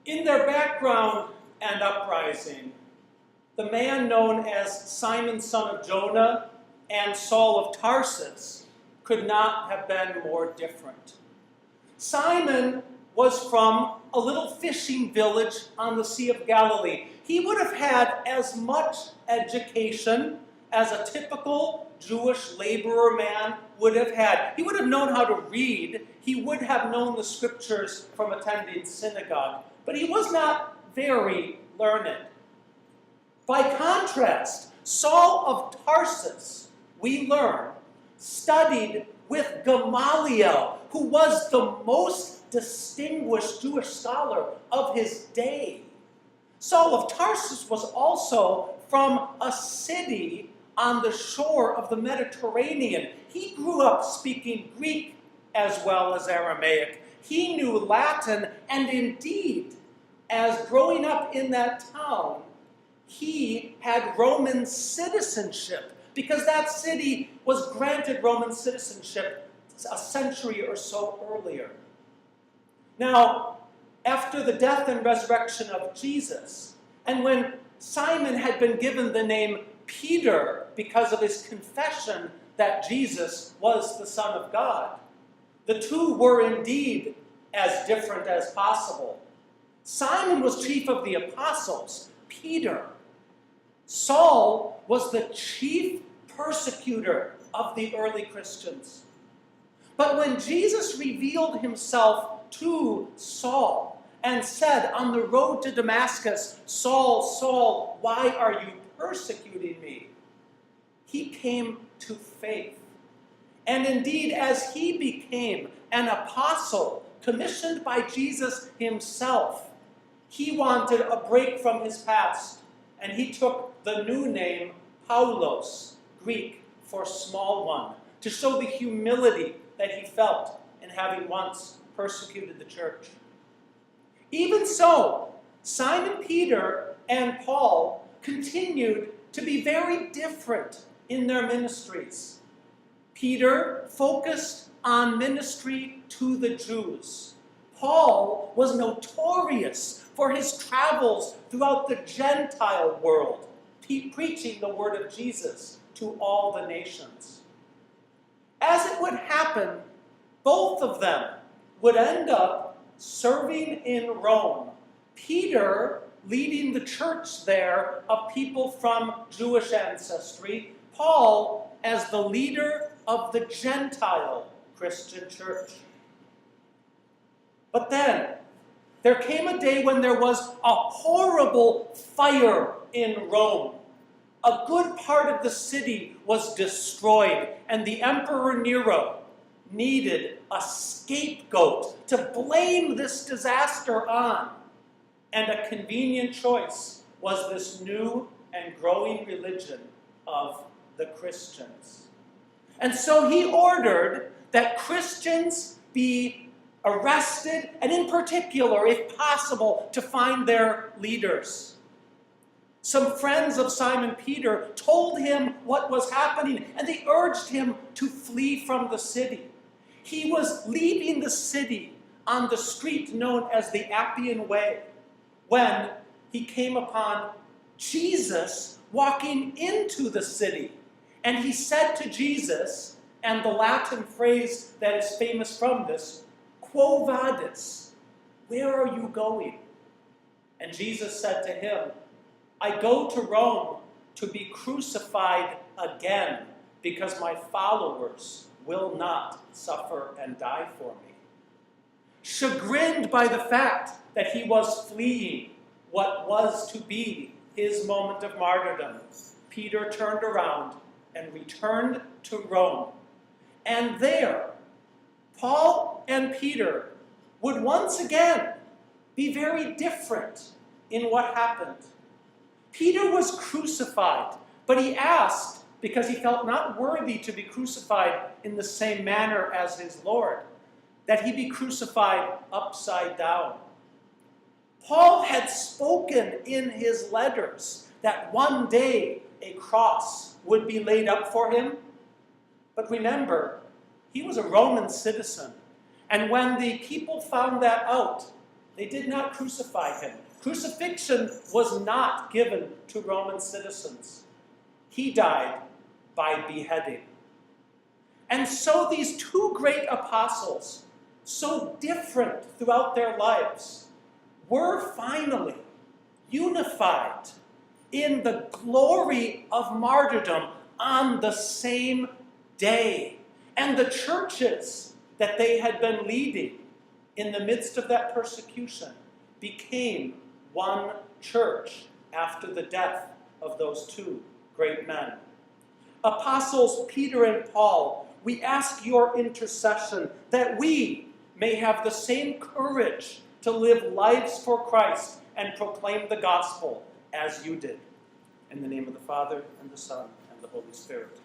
In their background and uprising, the man known as Simon, son of Jonah, and Saul of Tarsus could not have been more different. Simon was from a little fishing village on the Sea of Galilee. He would have had as much education as a typical Jewish laborer man would have had. He would have known how to read. He would have known the scriptures from attending synagogue. But he was not very learned. By contrast, Saul of Tarsus, we learn, studied with Gamaliel, who was the most distinguished Jewish scholar of his day. Saul of Tarsus was also from a city on the shore of the Mediterranean. He grew up speaking Greek as well as Aramaic. He knew Latin, and indeed, as growing up in that town, he had Roman citizenship, because that city was granted Roman citizenship a century or so earlier. Now, after the death and resurrection of Jesus, and when Simon had been given the name Peter because of his confession that Jesus was the Son of God, the two were indeed as different as possible. Simon was chief of the apostles, Peter. Saul was the chief persecutor of the early Christians. But when Jesus revealed himself to Saul and said on the road to Damascus, "Saul, Saul, why are you persecuting me?" he came to faith. And indeed, as he became an apostle commissioned by Jesus himself, he wanted a break from his past, and he took the new name Paulos, Greek for small one, to show the humility that he felt in having once persecuted the church. Even so, Simon Peter and Paul continued to be very different in their ministries. Peter focused on ministry to the Jews. Paul was notorious for his travels throughout the Gentile world, preaching the word of Jesus to all the nations. As it would happen, both of them would end up serving in Rome. Peter leading the church there of people from Jewish ancestry, Paul as the leader of the Gentile Christian church. But then, there came a day when there was a horrible fire in Rome. A good part of the city was destroyed, and the Emperor Nero needed a scapegoat to blame this disaster on. And a convenient choice was this new and growing religion of the Christians. And so he ordered that Christians be arrested, and in particular, if possible, to find their leaders. Some friends of Simon Peter told him what was happening, and they urged him to flee from the city. He was leaving the city on the street known as the Appian Way when he came upon Jesus walking into the city. And he said to Jesus, and the Latin phrase that is famous from this, "Quo vadis?" Where are you going? And Jesus said to him, "I go to Rome to be crucified again, because my followers will not suffer and die for me." Chagrined by the fact that he was fleeing what was to be his moment of martyrdom, Peter turned around and returned to Rome. And there, Paul and Peter would once again be very different in what happened. Peter was crucified, but he asked, because he felt not worthy to be crucified in the same manner as his Lord, that he be crucified upside down. Paul had spoken in his letters that one day a cross would be laid up for him. But remember, he was a Roman citizen. And when the people found that out, They did not crucify him. Crucifixion was not given to Roman citizens. He died by beheading. And so these two great apostles, so different throughout their lives, were finally unified in the glory of martyrdom on the same day. And the churches that they had been leading in the midst of that persecution became one church after the death of those two great men. Apostles Peter and Paul, we ask your intercession that we may have the same courage to live lives for Christ and proclaim the gospel as you did. In the name of the Father, and the Son, and the Holy Spirit.